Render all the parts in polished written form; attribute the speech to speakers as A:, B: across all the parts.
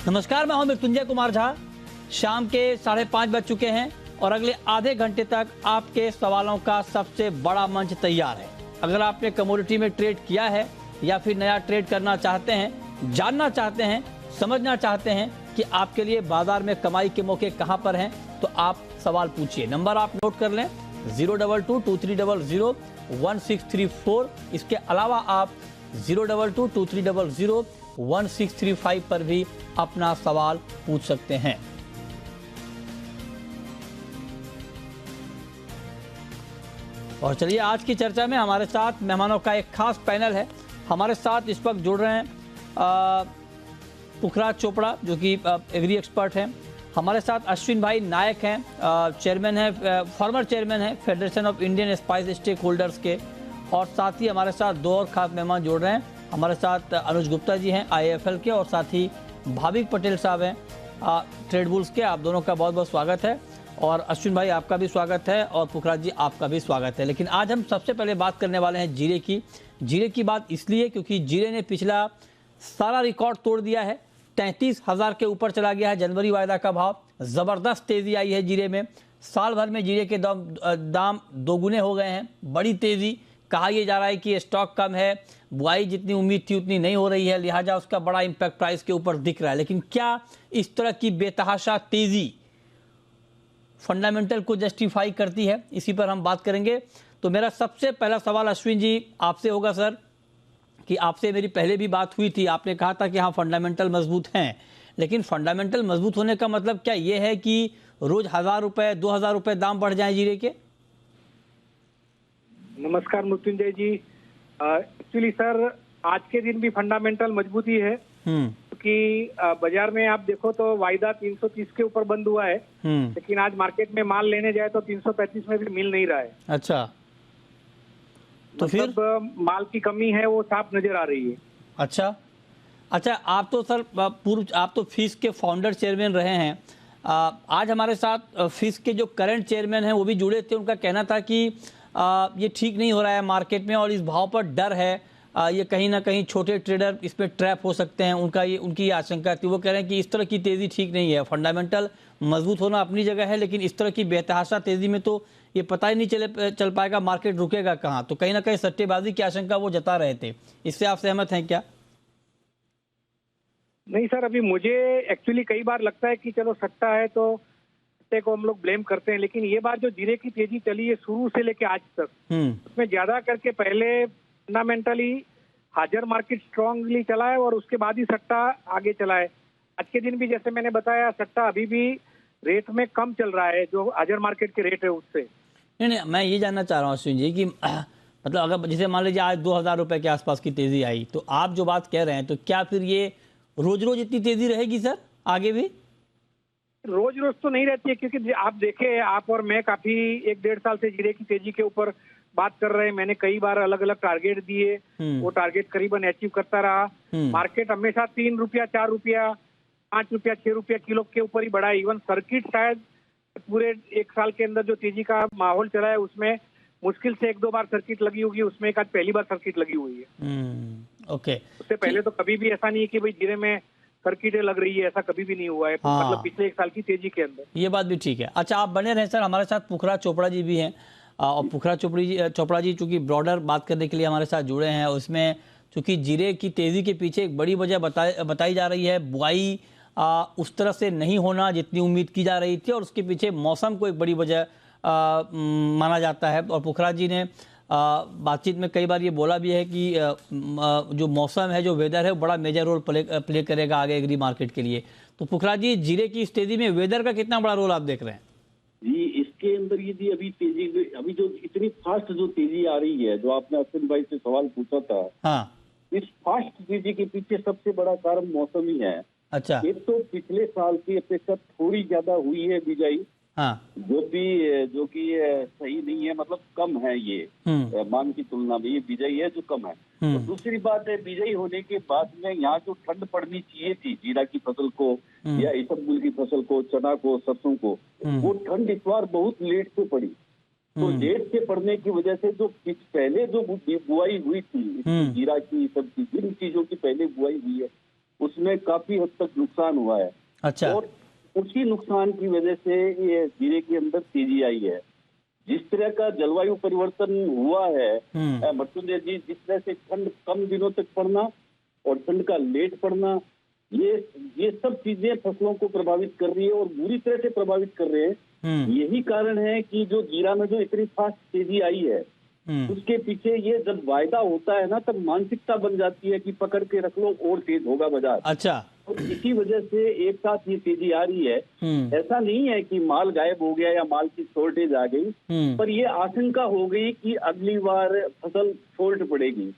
A: नमस्कार, मैं हूं मृत्युंजय कुमार झा। शाम के 5:30 बज चुके हैं और अगले आधे घंटे तक आपके सवालों का सबसे बड़ा मंच तैयार है। अगर आपने कमोडिटी में ट्रेड किया है या फिर नया ट्रेड करना चाहते हैं, जानना चाहते हैं, समझना चाहते हैं कि आपके लिए बाजार में कमाई के मौके कहां पर हैं, तो आप सवाल पूछिए। नंबर आप नोट कर लें 02223001634। इसके अलावा आप 02223001635 पर भी अपना सवाल पूछ सकते हैं। और चलिए, आज की चर्चा में हमारे साथ मेहमानों का एक खास पैनल है। हमारे साथ इस वक्त जुड़ रहे हैं पुखराज चोपड़ा, जो कि एग्री एक्सपर्ट हैं। हमारे साथ अश्विन भाई नायक हैं, चेयरमैन है, फॉर्मर चेयरमैन है Federation of Indian Spice Stake Holders के। और साथ ही हमारे साथ दो और खास मेहमान जुड़ रहे हैं। हमारे साथ अनुज गुप्ता जी हैं IIFL के, और साथ ही भाविक पटेल साहब हैं ट्रेड बुल्स के। आप दोनों का बहुत बहुत स्वागत है। और अश्विन भाई, आपका भी स्वागत है, और पुखराज जी, आपका भी स्वागत है। लेकिन आज हम सबसे पहले बात करने वाले हैं जीरे की। जीरे की बात इसलिए क्योंकि जीरे ने पिछला सारा रिकॉर्ड तोड़ दिया है। 33,000 के ऊपर चला गया है जनवरी वायदा का भाव। ज़बरदस्त तेज़ी आई है जीरे में। साल भर में जीरे के दाम दोगुने हो गए हैं। बड़ी तेज़ी। कहा यह जा रहा है कि स्टॉक कम है, बुआई जितनी उम्मीद थी उतनी नहीं हो रही है, लिहाजा उसका बड़ा इम्पैक्ट प्राइस के ऊपर दिख रहा है। लेकिन क्या इस तरह की बेतहाशा तेज़ी फंडामेंटल को जस्टिफाई करती है? इसी पर हम बात करेंगे। तो मेरा सबसे पहला सवाल अश्विन जी आपसे होगा सर, कि आपसे मेरी पहले भी बात हुई थी। आपने कहा था कि हाँ, फंडामेंटल मजबूत हैं, लेकिन फंडामेंटल मजबूत होने का मतलब क्या ये है कि रोज 1,000 रुपए 2,000 रुपए दाम बढ़ जाए जीरे के?
B: नमस्कार मृत्युंजय जी। एक्चुअली सर, आज के दिन भी फंडामेंटल मजबूती है, क्योंकि बाजार में आप देखो तो वायदा 330 के ऊपर बंद हुआ है, लेकिन आज मार्केट में माल लेने जाए तो 335 में भी मिल नहीं रहा है।
A: अच्छा, तो
B: मतलब फिर माल की कमी है, वो साफ नजर आ रही है।
A: अच्छा, आप तो सर आप तो फिश के फाउंडर चेयरमैन रहे हैं। आज हमारे साथ फिश के जो करंट चेयरमैन हैं वो भी जुड़े थे। उनका कहना था कि ये ठीक नहीं हो रहा है मार्केट में, और इस भाव पर डर है। ये कहीं ना कहीं छोटे ट्रेडर इसमें ट्रैप हो सकते हैं। उनकी ये आशंका थी। वो कह रहे हैं कि इस तरह की तेज़ी ठीक नहीं है। फंडामेंटल मजबूत होना अपनी जगह है, लेकिन इस तरह की बेतहाशा तेज़ी में तो ये पता ही नहीं चल पाएगा मार्केट रुकेगा कहाँ। तो कहीं ना कहीं सट्टेबाजी की आशंका वो जता रहे थे। इससे आप सहमत हैं क्या?
B: नहीं सर, अभी मुझे एक्चुअली कई बार लगता है कि चलो सट्टा है तो सट्टे को हम लोग ब्लेम करते हैं, लेकिन ये बार जो जीरे की तेजी चली है शुरू से लेके आज तक, उसमें ज्यादा करके पहले फंडामेंटली हाजिर मार्केट स्ट्रांगली चला है और उसके बाद ही सट्टा आगे चला है। आज के दिन भी जैसे मैंने बताया, सट्टा अभी भी रेट में कम चल रहा है जो हाजिर मार्केट के रेट है उससे।
A: नहीं, मैं ये जानना चाह रहा हूँ अश्विन जी कि मतलब अगर जैसे मान लीजिए आज 2,000 रुपए के आसपास की तेजी आई, तो आप जो बात कह रहे हैं, तो क्या फिर ये रोज रोज इतनी तेजी रहेगी सर आगे भी?
B: रोज रोज तो नहीं रहती है, क्योंकि आप देखें, आप और मैं काफी 1-1.5 साल से जीरे की तेजी के ऊपर बात कर रहे हैं। मैंने कई बार अलग अलग टारगेट दिए, वो टारगेट करीबन अचीव करता रहा। मार्केट हमेशा 3 रुपया 4 रुपया 5 रुपया 6 रुपया किलो के ऊपर ही बढ़ा है। इवन सर्किट शायद पूरे 1 साल के अंदर जो तेजी का माहौल चला है उसमें मुश्किल से 1-2 बार सर्किट लगी होगी, उसमें एक आज पहली बार सर्किट लगी हुई है।
A: ओके।
B: उससे पहले तो कभी भी ऐसा नहीं है कि भाई जीरे में सर्किटें लग रही है, ऐसा कभी भी नहीं हुआ है।
A: हाँ,
B: मतलब पिछले 1 साल की तेजी के अंदर
A: ये बात भी ठीक है। अच्छा, आप बने रहे सर। हमारे साथ पुखराज चोपड़ा जी भी हैं, और पुखराज चोपड़ा जी चूंकि ब्रॉडर बात करने के लिए हमारे साथ जुड़े हैं। उसमें चूंकि जीरे की तेजी के पीछे एक बड़ी वजह बताई जा रही है बुआई उस तरह से नहीं होना जितनी उम्मीद की जा रही थी, और उसके पीछे मौसम को एक बड़ी वजह माना जाता है। और पुखराज जी ने बातचीत में कई बार ये बोला भी है कि जो मौसम है, जो वेदर है, वो बड़ा मेजर रोल प्ले करेगा आगे एग्री मार्केट के लिए। तो पुखराज जी, जीरे की इस तेजी में वेदर का कितना बड़ा रोल आप देख रहे हैं?
C: जी, इसके अंदर ये जी अभी जो इतनी फास्ट जो तेजी आ रही है, जो आपने अश्विन भाई से सवाल पूछा था,
A: हाँ,
C: इस फास्ट तेजी के पीछे सबसे बड़ा कारण मौसम ही है।
A: अच्छा,
C: एक तो पिछले साल की अपेक्षा थोड़ी ज्यादा हुई है बिजाई,
A: हाँ,
C: जो कि सही नहीं है, मतलब कम है ये मान की तुलना में। ये बिजाई है जो कम है। तो दूसरी बात है, बिजाई होने के बाद में यहाँ जो ठंड पड़नी चाहिए थी जीरा की फसल को या इसबगुल की फसल को, चना को, सरसों को, वो ठंड इस बार बहुत लेट से पड़ी। तो लेट से पड़ने की वजह से जो पहले जो बुआई हुई थी जीरा की, सब जिन चीजों की पहले बुआई हुई है, उसमें काफी हद तक नुकसान हुआ है।
A: अच्छा।
C: और उसी नुकसान की वजह से ये जीरे के अंदर तेजी आई है। जिस तरह का जलवायु परिवर्तन हुआ है मृत्युंजय जी, जिस तरह से ठंड कम दिनों तक पड़ना और ठंड का लेट पड़ना, ये सब चीजें फसलों को प्रभावित कर रही है और बुरी तरह से प्रभावित कर रहे हैं। यही कारण है कि जो जीरा में जो इतनी फास्ट तेजी आई है, उसके पीछे ये जब वायदा होता है ना, तब मानसिकता बन जाती है कि पकड़ के रख लो और तेज होगा बाजार।
A: अच्छा।
C: तो इसी वजह से एक साथ ये तेजी आ रही है। ऐसा नहीं है कि माल गायब हो गया या माल की शॉर्टेज आ गई, पर ये आशंका हो गई कि अगली बार फसल शॉर्ट पड़ेगी।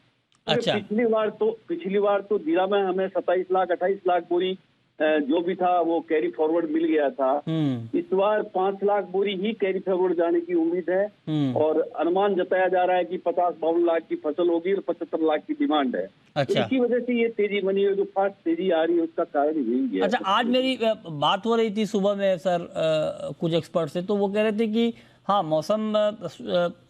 A: अच्छा।
C: पिछली बार तो जीरा में हमें 27 लाख 28 लाख बोरी जो भी था वो कैरी फॉरवर्ड मिल गया था। इस बार 5 लाख बोरी ही कैरी फॉरवर्ड जाने की उम्मीद है और अनुमान जताया जा रहा है कि 50-52 लाख की फसल होगी और 75 लाख की डिमांड है।
A: अच्छा।
C: तो इसी वजह से ये तेजी बनी है, जो फास्ट तेजी आ रही है उसका कारण यही है।
A: अच्छा, आज मेरी बात हो रही थी सुबह में सर कुछ एक्सपर्ट से, तो वो कह रहे थे कि हाँ मौसम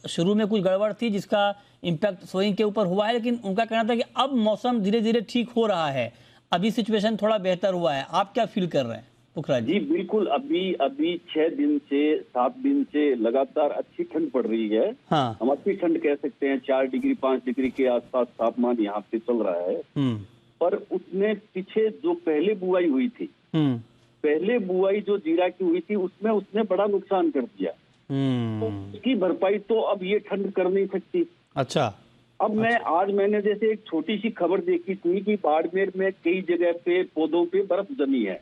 A: शुरू में कुछ गड़बड़ थी जिसका इम्पैक्ट सोइंग के ऊपर हुआ है, लेकिन उनका कहना था कि अब मौसम धीरे धीरे ठीक हो रहा है, अभी सिचुएशन थोड़ा बेहतर हुआ है। आप क्या फील कर रहे हैं पुखराज जी?
C: जी बिल्कुल, अभी 6 दिन से 7 दिन से लगातार अच्छी ठंड पड़ रही है।
A: हाँ।
C: हम अच्छी ठंड कह सकते हैं, 4 डिग्री 5 डिग्री के आसपास तापमान यहाँ पे चल रहा है। पर उसमें पीछे जो पहले बुआई हुई थी, पहले बुआई जो जीरा की हुई थी, उसमें उसने बड़ा नुकसान कर दिया। तो उसकी भरपाई तो अब ये ठंड कर नहीं सकती।
A: अच्छा।
C: अब मैंने जैसे एक छोटी सी खबर देखी थी कि बाड़मेर में कई जगह पे पौधों पे बर्फ जमी है।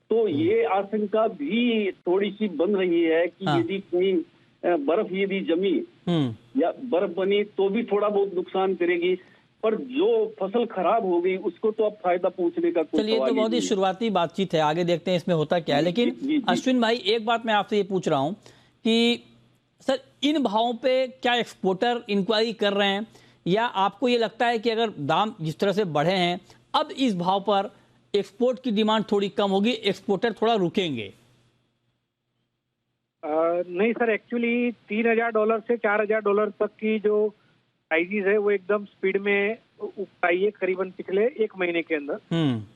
C: तो ये आशंका भी थोड़ी सी बन रही है कि यदि कहीं बर्फ यदि जमी या बर्फ बनी तो भी थोड़ा बहुत नुकसान करेगी, पर जो फसल खराब हो गई उसको तो अब फायदा पहुंचने का कोई
A: चलिए, तो बहुत ही शुरुआती बातचीत है, आगे देखते हैं इसमें होता क्या है। लेकिन अश्विन भाई, एक बात मैं आपसे ये पूछ रहा हूं कि सर इन भावों पे क्या एक्सपोर्टर इंक्वायरी कर रहे हैं, या आपको ये लगता है कि अगर दाम जिस तरह से बढ़े हैं अब इस भाव पर एक्सपोर्ट की डिमांड थोड़ी कम होगी, एक्सपोर्टर थोड़ा रुकेंगे?
B: नहीं सर, एक्चुअली $3000 से $4000 तक की जो प्राइसेस है वो एकदम स्पीड में ऊपर आई है करीबन पिछले 1 महीने के अंदर।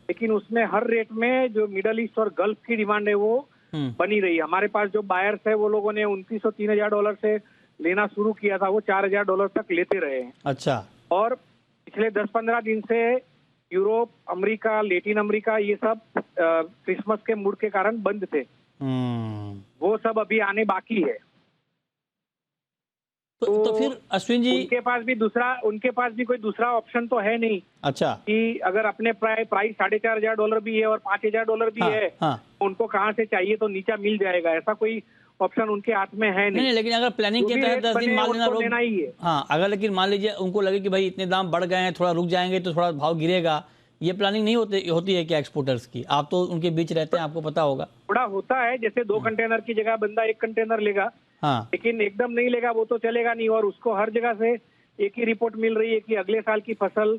B: लेकिन उसमें हर रेट में जो मिडल ईस्ट और गल्फ की डिमांड है वो बनी रही। हमारे पास जो बायर्स है वो लोगों ने $2900-3000 से लेना शुरू किया था, वो $4000 तक लेते रहे हैं।
A: अच्छा।
B: और पिछले 10-15 दिन से यूरोप, अमेरिका, लैटिन अमेरिका, ये सब क्रिसमस के मूड के कारण बंद थे। वो सब अभी आने बाकी है।
A: तो फिर अश्विन जी,
B: उनके पास भी कोई दूसरा ऑप्शन तो है नहीं।
A: अच्छा। कि
B: अगर अपने प्राइस $4500 भी है और $5000 भी है, उनको कहाँ से चाहिए तो नीचा मिल जाएगा, ऐसा कोई ऑप्शन उनके हाथ में है नहीं।
A: लेकिन अगर प्लानिंग के तहत 10 दिन माल लेना
B: ही है।
A: हाँ, अगर लेकिन मान लीजिए उनको लगे कि भाई इतने दाम बढ़ गए हैं, थोड़ा रुक जाएंगे तो थोड़ा भाव गिरेगा, ये प्लानिंग नहीं होती है क्या एक्सपोर्टर्स की? आप तो उनके बीच रहते हैं, आपको पता होगा।
B: थोड़ा होता है, जैसे 2 कंटेनर की जगह बंदा 1 कंटेनर लेगा। हाँ। लेकिन एकदम नहीं लेगा वो तो चलेगा नहीं, और उसको हर जगह से एक ही रिपोर्ट मिल रही है कि अगले साल की फसल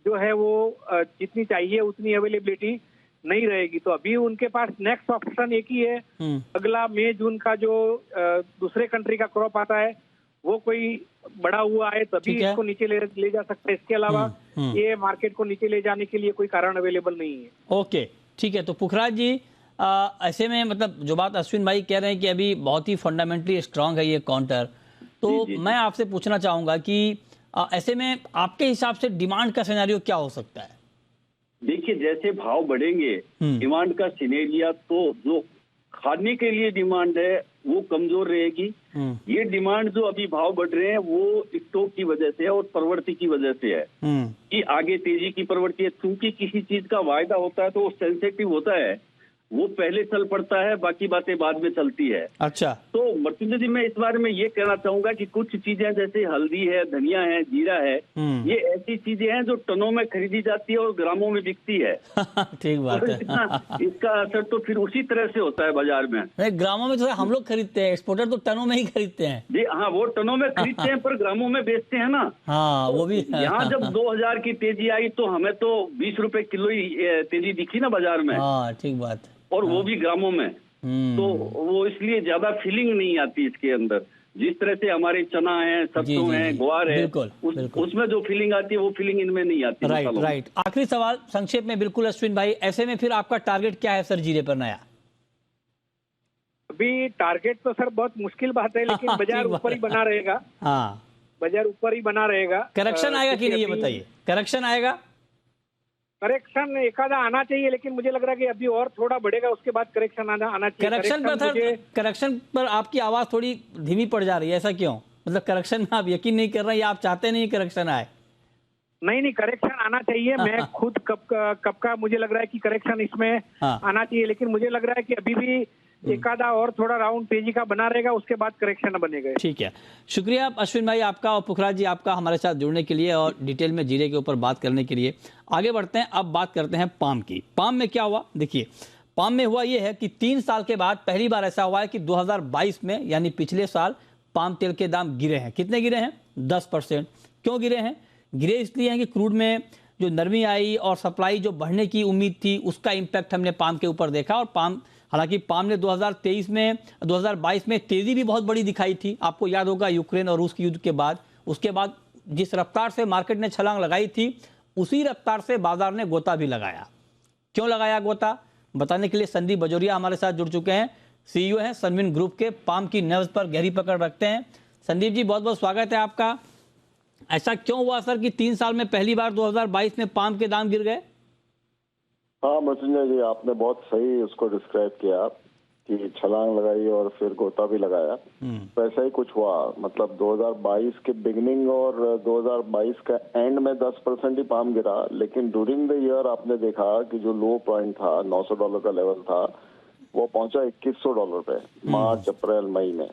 B: जो है वो जितनी चाहिए उतनी अवेलेबिलिटी नहीं रहेगी। तो अभी उनके पास नेक्स्ट ऑप्शन एक ही है, अगला मई जून का जो दूसरे कंट्री का क्रॉप आता है वो कोई बड़ा हुआ है तभी इसको नीचे ले जा सकते हैं। इसके अलावा ये मार्केट को नीचे ले जाने के लिए कोई कारण अवेलेबल नहीं है।
A: ओके, ठीक है। तो पुखराज जी, ऐसे में मतलब जो बात अश्विन भाई कह रहे हैं कि अभी बहुत ही फंडामेंटली स्ट्रांग है ये काउंटर, तो मैं आपसे पूछना चाहूंगा कि ऐसे में आपके हिसाब से डिमांड का सिनेरियो क्या हो सकता है?
C: देखिए, जैसे भाव बढ़ेंगे डिमांड का सिनेरियो, तो जो खाने के लिए डिमांड है वो कमजोर रहेगी। ये डिमांड जो अभी भाव बढ़ रहे हैं वो स्टॉक की वजह से है और प्रवृत्ति की वजह से है कि आगे तेजी की प्रवृत्ति है। क्योंकि किसी चीज का वायदा होता है तो वो सेंसिटिव होता है, वो पहले चल पड़ता है, बाकी बातें बाद में चलती है।
A: अच्छा। तो
C: मृत्युंजय जी, मैं इस बारे में ये कहना चाहूंगा कि कुछ चीजें जैसे हल्दी है, धनिया है, जीरा है, ये ऐसी चीजें हैं जो टनों में खरीदी जाती है और ग्रामों में बिकती है।
A: ठीक बात है।
C: इसका असर तो फिर उसी तरह से होता है बाजार में।
A: ग्रामों में तो हम लोग खरीदते हैं, एक्सपोर्टर तो टनों में ही खरीदते हैं।
C: जी हाँ, वो टनों में खरीदते हैं पर ग्रामों में बेचते हैं ना।
A: हाँ, वो भी।
C: यहाँ जब 2000 की तेजी आई तो हमें तो 20 रुपए किलो ही तेजी दिखी ना बाजार में।
A: हाँ, ठीक बात है।
C: और वो भी ग्रामों में, तो वो इसलिए ज्यादा फीलिंग नहीं आती इसके अंदर। जिस तरह से हमारे चना है, सरसों है, ग्वार है, उसमें जो फीलिंग आती है वो फीलिंग इनमें नहीं आती।
A: राइट। आखिरी सवाल संक्षेप में बिल्कुल अश्विन भाई, ऐसे में फिर आपका टारगेट क्या है सर जीरे पर नया?
B: अभी टारगेट तो सर बहुत मुश्किल बात है, लेकिन बाजार ऊपर ही बना रहेगा।
A: हाँ,
B: बाजार ऊपर ही बना रहेगा।
A: करेक्शन आएगा कि नहीं ये बताइए? करेक्शन आएगा?
B: करेक्शन एकादा आना चाहिए, लेकिन मुझे लग रहा है कि अभी और थोड़ा बढ़ेगा, उसके बाद करेक्शन आना चाहिए।
A: करेक्शन पर आपकी आवाज थोड़ी धीमी पड़ जा रही है, ऐसा क्यों? मतलब करेक्शन में आप यकीन नहीं कर रहे हैं या आप चाहते नहीं करेक्शन आए?
B: नहीं, करेक्शन आना चाहिए। मैं खुद कब का मुझे लग रहा है कि करेक्शन इसमें आना चाहिए, लेकिन मुझे लग रहा है कि अभी भी एकादा और थोड़ा राउंड तेजी का बना रहेगा, उसके बाद करेक्शन बनेगा।
A: ठीक है, शुक्रिया अश्विन भाई आपका और पुखराज जी आपका हमारे साथ जुड़ने के लिए और डिटेल में जीरे के ऊपर बात करने के लिए। आगे बढ़ते हैं, अब बात करते हैं पाम की। पाम में क्या हुआ देखिए, पाम में हुआ ये है कि 3 साल के बाद पहली बार ऐसा हुआ है कि 2022 में यानी पिछले साल पाम तेल के दाम गिरे हैं। कितने गिरे हैं? 10%। क्यों गिरे हैं? गिरे इसलिए हैं कि क्रूड में जो नरमी आई और सप्लाई जो बढ़ने की उम्मीद थी, उसका इम्पैक्ट हमने पाम के ऊपर देखा। और पाम, हालांकि पाम ने 2022 में तेजी भी बहुत बड़ी दिखाई थी। आपको याद होगा यूक्रेन और रूस के युद्ध के बाद, उसके बाद जिस रफ्तार से मार्केट ने छलांग लगाई थी, उसी रफ्तार से बाजार ने गोता भी लगाया। क्यों लगाया गोता, बताने के लिए संदीप बजोरिया हमारे साथ जुड़ चुके हैं। सीईओ हैं सनविन ग्रुप के, पाम की नब्ज पर गहरी पकड़ रखते हैं। संदीप जी बहुत बहुत स्वागत है आपका। ऐसा क्यों हुआ सर कि 3 साल में पहली बार 2022 में पाम के दाम गिर गए?
D: हाँ मृत्युंजय जी, आपने बहुत सही उसको डिस्क्राइब किया कि छलांग लगाई और फिर गोता भी लगाया। तो ऐसा ही कुछ हुआ। मतलब 2022 के बिगिनिंग और 2022 का एंड में 10% ही पाम गिरा, लेकिन ड्यूरिंग द ईयर आपने देखा कि जो लो पॉइंट था, $900 का लेवल था, वो पहुंचा $2100 पे मार्च, अप्रैल, मई में,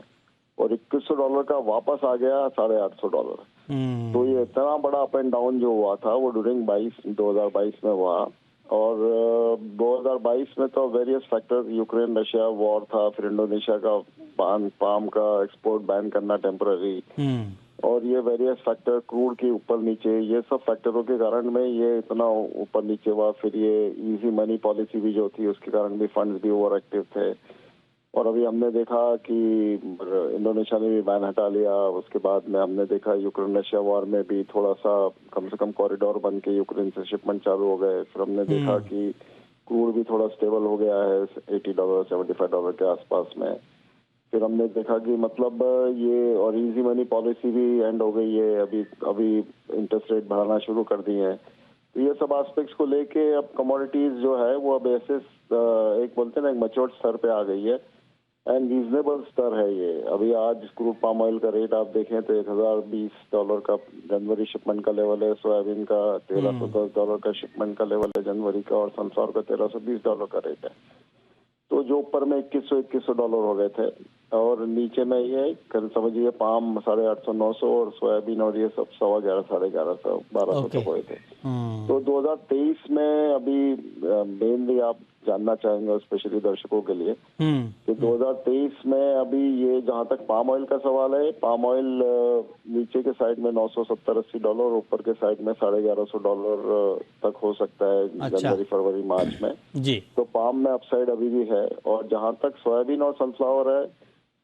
D: और $2100 का वापस आ गया $850। तो ये इतना बड़ा अप एंड डाउन जो हुआ था वो ड्यूरिंग 2022 में हुआ। और 2022 में तो various factor, Ukraine Russia war था, फिर इंडोनेशिया का पाम का एक्सपोर्ट बैन करना टेम्पररी, और ये वेरियस फैक्टर क्रूड के ऊपर नीचे, ये सब फैक्टरों के कारण में ये इतना ऊपर नीचे हुआ। फिर ये इजी मनी पॉलिसी भी जो थी, उसके कारण भी फंड्स भी ओवर एक्टिव थे। और अभी हमने देखा कि इंडोनेशिया ने भी बैन हटा लिया। उसके बाद में हमने देखा यूक्रेन रशिया वॉर में भी थोड़ा सा कम से कम कॉरिडोर बन के यूक्रेन से शिपमेंट चालू हो गए। फिर हमने देखा कि क्रूड भी थोड़ा स्टेबल हो गया है $80, $75 के आसपास में। फिर हमने देखा कि मतलब ये और इजी मनी पॉलिसी भी एंड हो गई है, अभी इंटरेस्ट रेट बढ़ाना शुरू कर दिए हैं। तो ये सब एस्पेक्ट्स को लेके अब कमोडिटीज जो है वो अब ऐसे एक बोलते हैं ना, एक मैच्योर्ड स्तर पे आ गई है एंड रीजनेबल स्तर है ये। अभी आज क्रूड पाम ऑयल का रेट आप देखें तो $1020 का जनवरी शिपमेंट का लेवल है, सोयाबीन का $1310 का शिपमेंट का लेवल है जनवरी का, और सनफ्लावर का $1320 का रेट है। तो जो ऊपर में $2100 हो गए थे, और नीचे में ये समझिए पाम 850-900 और सोयाबीन और ये सब 1150, 1150, 1200 तक हुए थे। तो 2023 में अभी मेनली आप जानना चाहेंगे स्पेशली दर्शकों के लिए कि 2023 में अभी ये जहां तक पाम ऑयल का सवाल है, पाम ऑयल नीचे के साइड में $970-80, ऊपर के साइड में $1150 तक हो सकता है जनवरी, फरवरी, मार्च में जी। तो पाम में अपसाइड अभी भी है। और जहां तक सोयाबीन और सनफ्लावर है,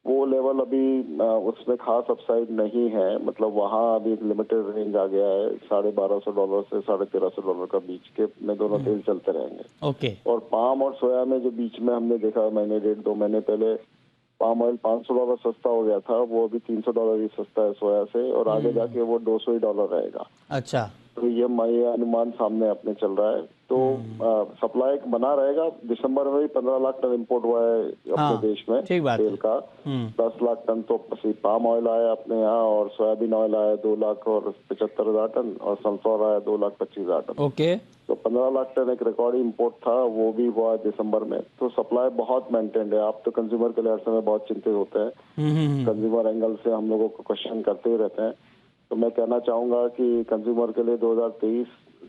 D: वो लेवल अभी उसमें खास अपसाइड नहीं है। मतलब वहाँ अभी एक लिमिटेड रेंज आ गया है, $1250 से $1350 का बीच के में दोनों तेल चलते रहेंगे।
A: ओके।
D: और पाम और सोया में जो बीच में हमने देखा, महीने 1.5-2 महीने पहले पाम ऑयल $500 सस्ता हो गया था, वो अभी $300 ही सस्ता है सोया से, और आगे जाके वो $200 रहेगा।
A: अच्छा।
D: तो ये अनुमान सामने अपने चल रहा है। तो सप्लाई बना रहेगा। दिसंबर में भी 15 लाख टन इंपोर्ट हुआ है अपने देश में तेल का। 10 लाख टन तो पाम ऑयल आया अपने यहाँ, और सोयाबीन ऑयल आया 2,75,000 टन, और सनफ्लावर आया 2,25,000 टन।
A: ओके।
D: तो 15 लाख टन एक रिकॉर्ड इंपोर्ट था, वो भी हुआ दिसंबर में। तो सप्लाई बहुत मेंटेन्ड है। आप तो कंज्यूमर के लिए हर समय बहुत चिंतित होते हैं, कंज्यूमर एंगल से हम लोगों को क्वेश्चन करते ही रहते हैं। तो मैं कहना चाहूंगा कि कंज्यूमर के लिए 2023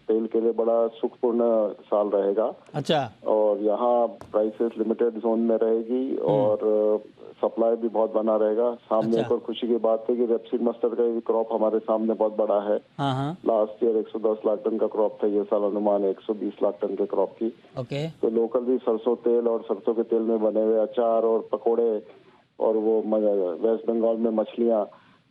D: तेल के लिए बड़ा सुखपूर्ण साल रहेगा। अच्छा। और यहाँ प्राइसेस लिमिटेड जोन में रहेगी, और सप्लाई भी बहुत बना रहेगा। सामने एक और खुशी की बात है कि रेपसीड मस्टर्ड का भी क्रॉप हमारे सामने बहुत बड़ा है। लास्ट ईयर 110 लाख टन का क्रॉप था, ये साल अनुमान 120 लाख टन के क्रॉप की। तो लोकल भी सरसों तेल और सरसों के तेल में बने हुए अचार और पकोड़े और वो वेस्ट बंगाल में मछलियाँ,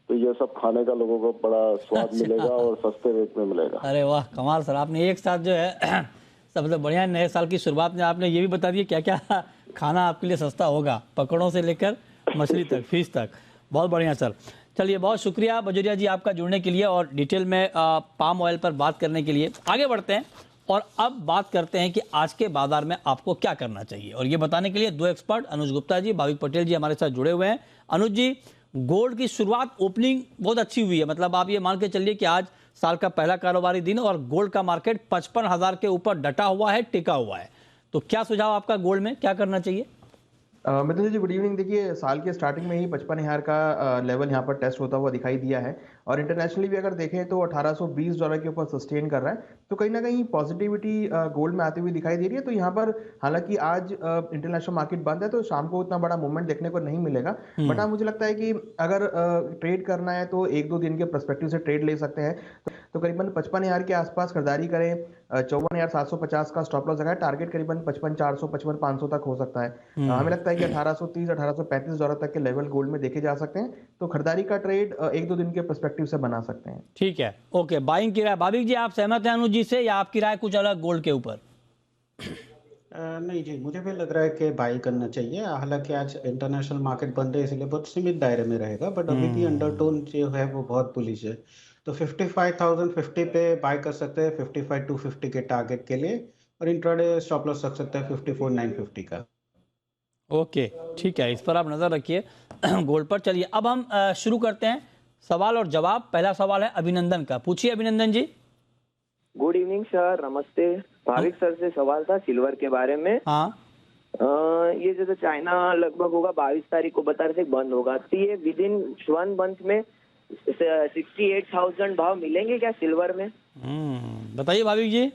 D: तो ये सब खाने का लोगों को बड़ा स्वाद मिलेगा और सस्ते रेट में मिलेगा।
A: अरे वाह, कमाल सर, आपने एक साथ जो है सबसे बढ़िया नए साल की शुरुआत में आपने ये भी बता दिया क्या क्या खाना आपके लिए सस्ता होगा, पकौड़ों से लेकर मछली तक, फिश तक। बहुत बढ़िया सर। चलिए, बहुत शुक्रिया बजोरिया जी आपका जुड़ने के लिए और डिटेल में पाम ऑयल पर बात करने के लिए। आगे बढ़ते हैं और अब बात करते हैं कि आज के बाजार में आपको क्या करना चाहिए, और ये बताने के लिए दो एक्सपर्ट अनुज गुप्ता जी, भाविक पटेल जी हमारे साथ जुड़े हुए हैं। अनुज जी, गोल्ड की शुरुआत, ओपनिंग बहुत अच्छी हुई है, मतलब आप ये मान के चलिए कि आज साल का पहला कारोबारी दिन और गोल्ड का मार्केट 55,000 के ऊपर डटा हुआ है, टिका हुआ है। तो क्या सुझाव आपका गोल्ड में, क्या करना चाहिए?
E: मिथुन जी गुड इवनिंग। देखिए, साल के स्टार्टिंग में ही 55,000 का लेवल यहाँ पर टेस्ट होता हुआ दिखाई दिया है और इंटरनेशनली भी अगर देखें तो $1820 के ऊपर सस्टेन कर रहा है, तो कहीं ना कहीं पॉजिटिविटी गोल्ड में आती हुई दिखाई दे रही है। तो यहाँ पर हालांकि आज इंटरनेशनल मार्केट बंद है तो शाम को उतना बड़ा मूवमेंट देखने को नहीं मिलेगा, बट हाँ मुझे लगता है कि अगर ट्रेड करना है तो 1-2 दिन के पर्सपेक्टिव से ट्रेड ले सकते हैं। तो करीबन 55,000 के आसपास खरीदारी करें, 54,750 का स्टॉप लॉस लगाए, टारगेट करीबन 55,400 55,500 तक हो सकता है। हमें लगता है कि $1830-1835 तक के लेवल गोल्ड में देखे जा सकते हैं, तो खरीदारी का ट्रेड 1-2 दिन के पर्सपेक्टिव से बना सकते हैं।
A: ठीक है, ओके। बाइंग की राय, भाविक जी आप सहमत हैं अनुज जी से, या आपकी राय कुछ अलग गोल्ड के ऊपर?
F: नहीं जी, मुझे भी लग रहा है कि बाई करना चाहिए। हालांकि आज इंटरनेशनल मार्केट बंद है इसलिए बहुत सीमित दायरे में रहेगा, बट अभी भी अंडरटोन जो है वो बहुत बुलिश है। तो 55,050 पे बाय कर सकते हैं 55,250 के टारगेट के लिए, और इंट्राडे स्टॉप लॉस रख सकते हैं 54,950 का।
A: ओके, ठीक है, इस पर आप नजर रखिए गोल्ड पर। चलिए अब हम शुरू करते हैं सवाल और जवाब। पहला सवाल है अभिनंदन का, पूछिए अभिनंदन जी।
G: गुड इवनिंग सर, नमस्ते। भाविक सर से सवाल था सिल्वर के बारे में।
A: हाँ,
G: ये जैसे चाइना लगभग होगा 22 तारीख को बता रहे थे बंद होगा, तो ये विद इन 1 मंथ में 68,000 भाव मिलेंगे क्या सिल्वर में?
A: बताइए भाविक जी।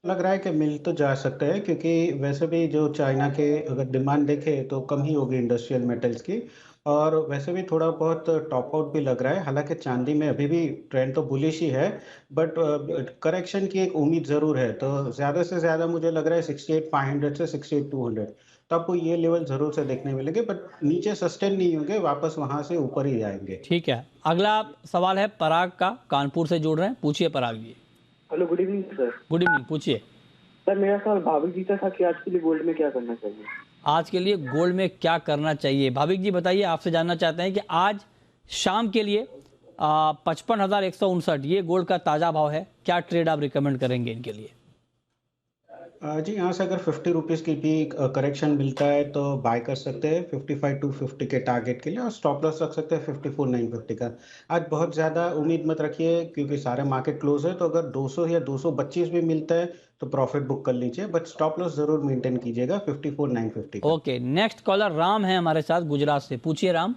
F: लग रहा है कि मिल तो जा सकते हैं, क्योंकि वैसे भी जो चाइना के अगर डिमांड देखे तो कम ही होगी इंडस्ट्रियल मेटल्स की, और वैसे भी थोड़ा बहुत टॉप आउट भी लग रहा है। हालांकि चांदी में अभी भी ट्रेंड तो बुलिश ही है, बट करेक्शन की एक उम्मीद ज़रूर है। तो ज़्यादा से ज़्यादा मुझे लग रहा है 68,500 से 68,200, तो आपको ये लेवल ज़रूर से देखने मिलेंगे, बट नीचे सस्टेन नहीं होंगे, वापस वहाँ से ऊपर ही जाएंगे।
A: ठीक है, अगला सवाल है पराग का, कानपुर से जुड़ रहे हैं, पूछिए Parag ji.
H: Hello, good evening sir.
A: Good evening, पूछिए
H: सर। मेरा सवाल भाविक जी का था कि आज के लिए गोल्ड में क्या करना चाहिए?
A: आज के लिए गोल्ड में क्या करना चाहिए, भाविक जी बताइए। आपसे जानना चाहते हैं कि आज शाम के लिए 55,159 ये गोल्ड का ताज़ा भाव है, क्या ट्रेड आप रिकमेंड करेंगे इनके लिए?
F: जी, यहाँ से अगर 50 रुपीज़ की भी करेक्शन मिलता है तो बाय कर सकते हैं 55,250 के टारगेट के लिए, और स्टॉप लॉस रख सकते हैं 54,950 का। आज बहुत ज़्यादा उम्मीद मत रखिए क्योंकि सारे मार्केट क्लोज है, तो अगर 200 या 225 भी मिलता है तो प्रॉफिट बुक कर लीजिए, बट स्टॉप लॉस जरूर मेंटेन कीजिएगा 54,950 का।
A: ओके, नेक्स्ट कॉलर राम है हमारे साथ गुजरात से, पूछिए राम।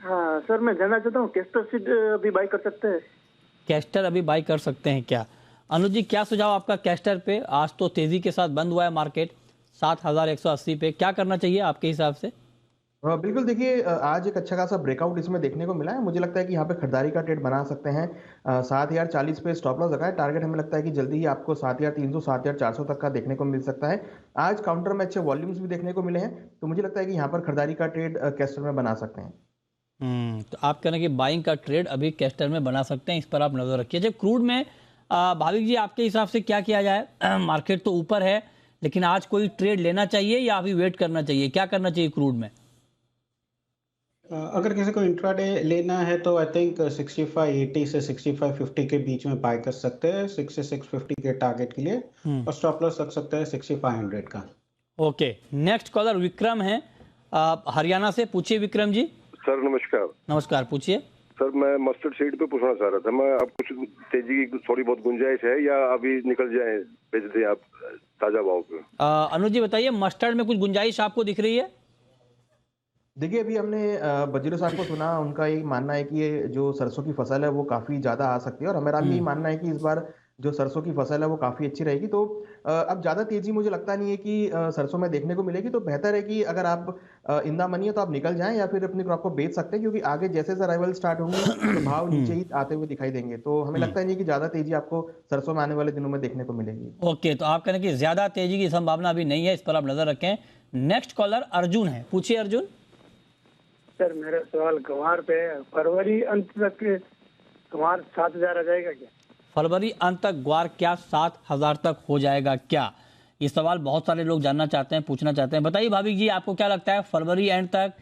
H: हाँ सर, मैं जानना चाहता हूँ कैस्टर सीड अभी बाय कर सकते हैं?
A: कैस्टर अभी बाय कर सकते हैं क्या? अनुज जी क्या सुझाव आपका कैस्टर पे? आज तो तेजी के साथ बंद हुआ है मार्केट 7,180 पे, क्या करना चाहिए आपके हिसाब से?
E: बिल्कुल, देखिए आज एक अच्छा खासा ब्रेकआउट इसमें देखने को मिला है। मुझे लगता है कि यहाँ पे खरीदारी का ट्रेड बना सकते हैं। 7,040 पे स्टॉप लॉस लगाए, टारगेट हमें लगता है कि जल्दी ही आपको 7,300 7,400 तक का देखने को मिल सकता है। आज काउंटर में अच्छे वॉल्यूम्स भी देखने को मिले हैं, तो मुझे लगता है कि यहाँ पर खरीदारी का ट्रेड कैस्टर में बना सकते हैं।
A: तो आप कह रहे हैं कि बाइंग का ट्रेड अभी कैस्टर में बना सकते हैं, इस पर आप नजर रखिए। जब क्रूड में भाविक जी आपके हिसाब से क्या किया जाए? मार्केट तो ऊपर है, लेकिन आज कोई ट्रेड लेना चाहिए या अभी वेट करना चाहिए, क्या करना चाहिए क्रूड में?
F: अगर किसी को इंट्राडे लेना है तो आई थिंक 6580 से 6550 के बीच में बाय कर सकते हैं 6650 के टारगेट के लिए, और स्टॉप लॉस रख सकते हैं 6500 का।
A: ओके, नेक्स्ट कॉलर विक्रम है हरियाणा से, पूछिए विक्रम जी।
I: सर नमस्कार।
A: नमस्कार, पूछिए।
I: सर मैं मस्टर्ड सीड पे पूछना चाह रहा था, मैं अब कुछ तेजी की थोड़ी बहुत गुंजाइश है या अभी निकल जाए, बेच दें आप ताजा भाव पे?
A: अनुज जी बताइए, मस्टर्ड में कुछ गुंजाइश आपको दिख रही है?
E: देखिए, अभी हमने बजीरो साहब को सुना, उनका ये मानना है कि ये जो सरसों की फसल है वो काफ़ी ज़्यादा आ सकती है, और हमारा भी यही मानना है कि इस बार जो सरसों की फसल है वो काफ़ी अच्छी रहेगी। तो अब ज़्यादा तेज़ी मुझे लगता नहीं है कि सरसों में देखने को मिलेगी। तो बेहतर है कि अगर आप इन द मनी है तो आप निकल जाएँ या फिर अपनी क्रॉप को बेच सकते हैं, क्योंकि आगे जैसे अराइवल स्टार्ट होंगे तो भाव नीचे ही आते हुए दिखाई देंगे। तो हमें लगता नहीं है कि ज़्यादा तेज़ी आपको सरसों में आने वाले दिनों में देखने को मिलेगी।
A: ओके, तो आप कहने की ज़्यादा तेज़ी की संभावना अभी नहीं है, इस पर आप नज़र रखें। नेक्स्ट कॉलर अर्जुन है, पूछिए अर्जुन।
H: सर मेरा सवाल गंवार पे है, फरवरी अंत तक गंवार 7,000 आ जाएगा क्या?
A: फरवरी अंत तक ग्वार क्या 7,000 तक हो जाएगा क्या? ये सवाल बहुत सारे लोग जानना चाहते हैं, पूछना चाहते हैं। बताइए भाभी जी, आपको क्या लगता है फरवरी एंड तक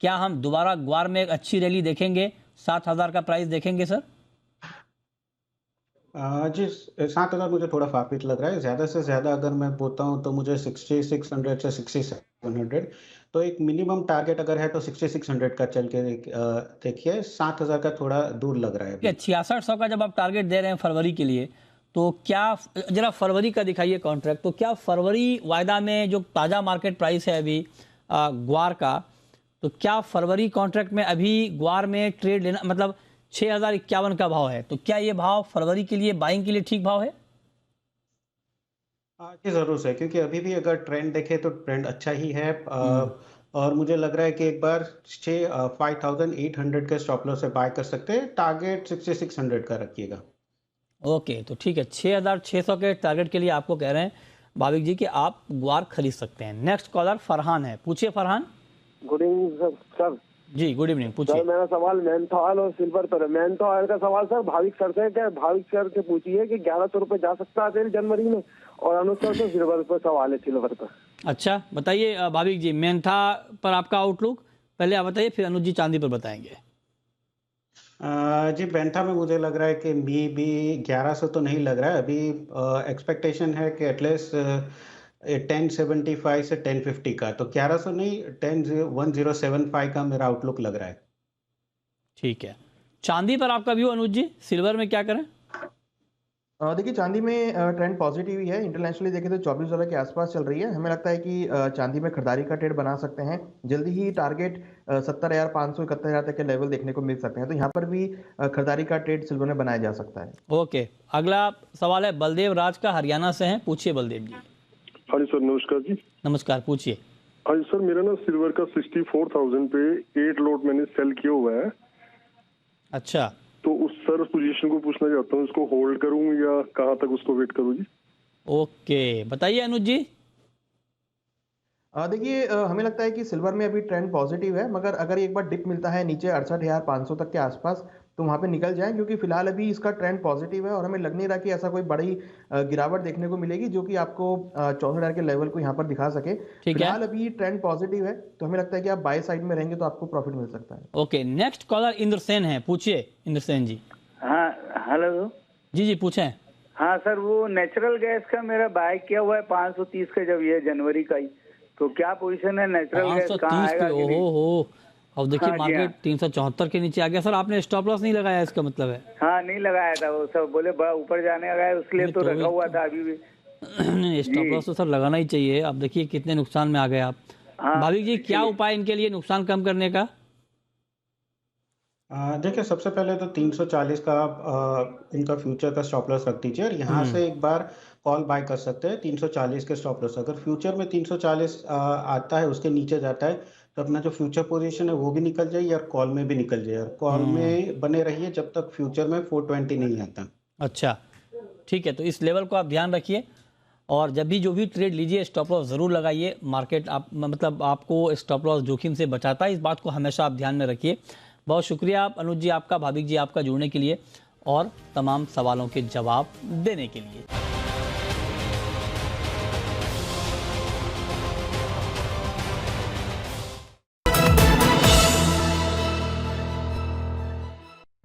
A: क्या हम दोबारा ग्वार में एक अच्छी रैली देखेंगे, 7,000 का प्राइस देखेंगे सर?
F: जी 7,000 मुझे थोड़ा फार-फिच लग रहा है। ज़्यादा से ज़्यादा अगर मैं बोलता हूँ तो मुझे 6600 से 6700, तो एक मिनिमम टारगेट अगर है तो 6600 का चल के देखिए। 7,000 का थोड़ा दूर लग रहा है अभी।
A: 6600 का जब आप टारगेट दे रहे हैं फरवरी के लिए, तो क्या जरा फरवरी का दिखाइए कॉन्ट्रैक्ट, तो क्या फरवरी वायदा में जो ताज़ा मार्केट प्राइस है अभी ग्वार का, तो क्या फरवरी कॉन्ट्रैक्ट में अभी ग्वार में ट्रेड लेना, मतलब 6,051 का भाव है, तो क्या ये भाव फरवरी के लिए बाइंग के लिए ठीक भाव है?
F: जी ज़रूर से, क्योंकि अभी भी अगर ट्रेंड देखें तो ट्रेंड अच्छा ही है। और मुझे लग रहा है कि एक बार 5,800 के स्टॉप लॉस से बाय कर सकते हैं। टारगेट 6,600 का रखिएगा।
A: ओके, तो ठीक है, 6,600 के टारगेट के लिए आपको कह रहे हैं भाविक जी कि आप ग्वार खरीद सकते हैं। नेक्स्ट कॉलर फरहान है, पूछिए फरहान।
J: Good evening sir.
A: जी गुड इवनिंग, पूछिए।
J: सर मेरा सवाल मेंथा ऑयल और सिल्वर पर है। मेंथा ऑयल का सवाल सर भाविक सर से क्या, भाविक सर से पूछिए कि 1100 रुपए जा सकता है तेल जनवरी में, और अनुज सर से सिल्वर पर सवाल है, सिल्वर पर।
A: अच्छा बताइए भाविक जी, मेंथा पर आपका आउटलुक पहले आप बताइए, फिर अनुज जी चांदी पर बताएंगे।
F: जी मेंथा में मुझे लग रहा है कि मी भी 1100 तो नहीं लग रहा है अभी। एक्सपेक्टेशन है कि एटलीस्ट 1075 से 1050 का, तो 1100 नहीं 1075 का मेरा आउटलुक लग रहा है।
A: ठीक है, चांदी पर आपका व्यू अनुज जी, सिल्वर में क्या करें?
E: देखिए चांदी में ट्रेंड पॉजिटिव ही है। इंटरनेशनली देखें तो $24 के आसपास चल रही है। हमें लगता है कि चांदी में खरीदारी का ट्रेड बना सकते हैं। जल्दी ही टारगेट 70,500 71,000 तक के लेवल देखने को मिल सकते हैं। तो यहाँ पर भी खरीदारी का ट्रेड सिल्वर में बनाया जा सकता है।
A: ओके, अगला सवाल है बलदेव राज का, हरियाणा से हैं, पूछिए बलदेव जी।
K: हाँ जी सर, नमस्कार जी।
A: नमस्कार, पूछिए।
K: हाँ जी सर, मेरा ना सिल्वर का 64,000 पे 8 लॉट मैंने सेल किया हुआ है।
A: अच्छा,
K: तो उस सर पोजीशन को पूछना चाहता हूँ, इसको होल्ड करूँ या कहाँ तक उसको वेट करूँ जी?
A: ओके, बताइए अनुज जी।
E: देखिए हमें लगता है कि सिल्वर में अभी ट्रेंड पॉजिटिव है, मगर अगर एक बार डिप मिलता है नीचे 68,500 तक के आसपास तो वहाँ पे निकल जाएं, क्योंकि फिलहाल अभी इसका ट्रेंड पॉजिटिव है और हमें लग नहीं रहा कि ऐसा कोई बड़ी गिरावट देखने को मिलेगी जो कि आपको 64,000 के लेवल को यहाँ पर दिखा सके। फिलहाल अभी ट्रेंड पॉजिटिव है, तो हमें लगता है कि आप बाय साइड में रहेंगे तो आपको प्रॉफिट मिल सकता है।
A: ओके, नेक्स्ट कॉलर इंद्रसेन है, पूछिए इंद्रसेन जी।
L: हाँ हेलो
A: जी जी पूछें।
L: हाँ सर, वो नेचुरल गैस का मेरा बाय किया हुआ है 530 का, जब ये जनवरी का ही, तो क्या पोजीशन है नेचुरल गैस कहाँ आएगा?
A: ओहो, अब देखिए मार्केट 374 के नीचे आ गया। सर आपने स्टॉप लॉस नहीं लगाया, इसका मतलब है?
L: हाँ नहीं लगाया था, वो सब बोले ऊपर जाने लगा है उसके लिए तो रखा हुआ था अभी भी।
A: स्टॉप लॉस तो सर लगाना ही चाहिए। अब देखिए कितने नुकसान में आ गए आप। भाविक जी क्या उपाय इनके लिए नुकसान कम करने का?
F: देखिए सबसे पहले तो 340 का इनका फ्यूचर का स्टॉप लॉस रख दीजिए और यहाँ से एक बार कॉल बाय कर सकते हैं 340 के स्टॉप लॉस। अगर फ्यूचर में 340 आता है, उसके नीचे जाता है, तो अपना जो फ्यूचर पोजीशन है वो भी निकल जाए और कॉल में भी निकल जाए, और कॉल में बने रहिए जब तक फ्यूचर में 420 नहीं आता।
A: अच्छा ठीक है, तो इस लेवल को आप ध्यान रखिए और जब भी जो भी ट्रेड लीजिए स्टॉप लॉस ज़रूर लगाइए। मार्केट आप मतलब आपको स्टॉप लॉस जोखिम से बचाता है, इस बात को हमेशा आप ध्यान में रखिए। बहुत शुक्रिया अनुज जी आपका, भाविक जी आपका जुड़ने के लिए और तमाम सवालों के जवाब देने के लिए।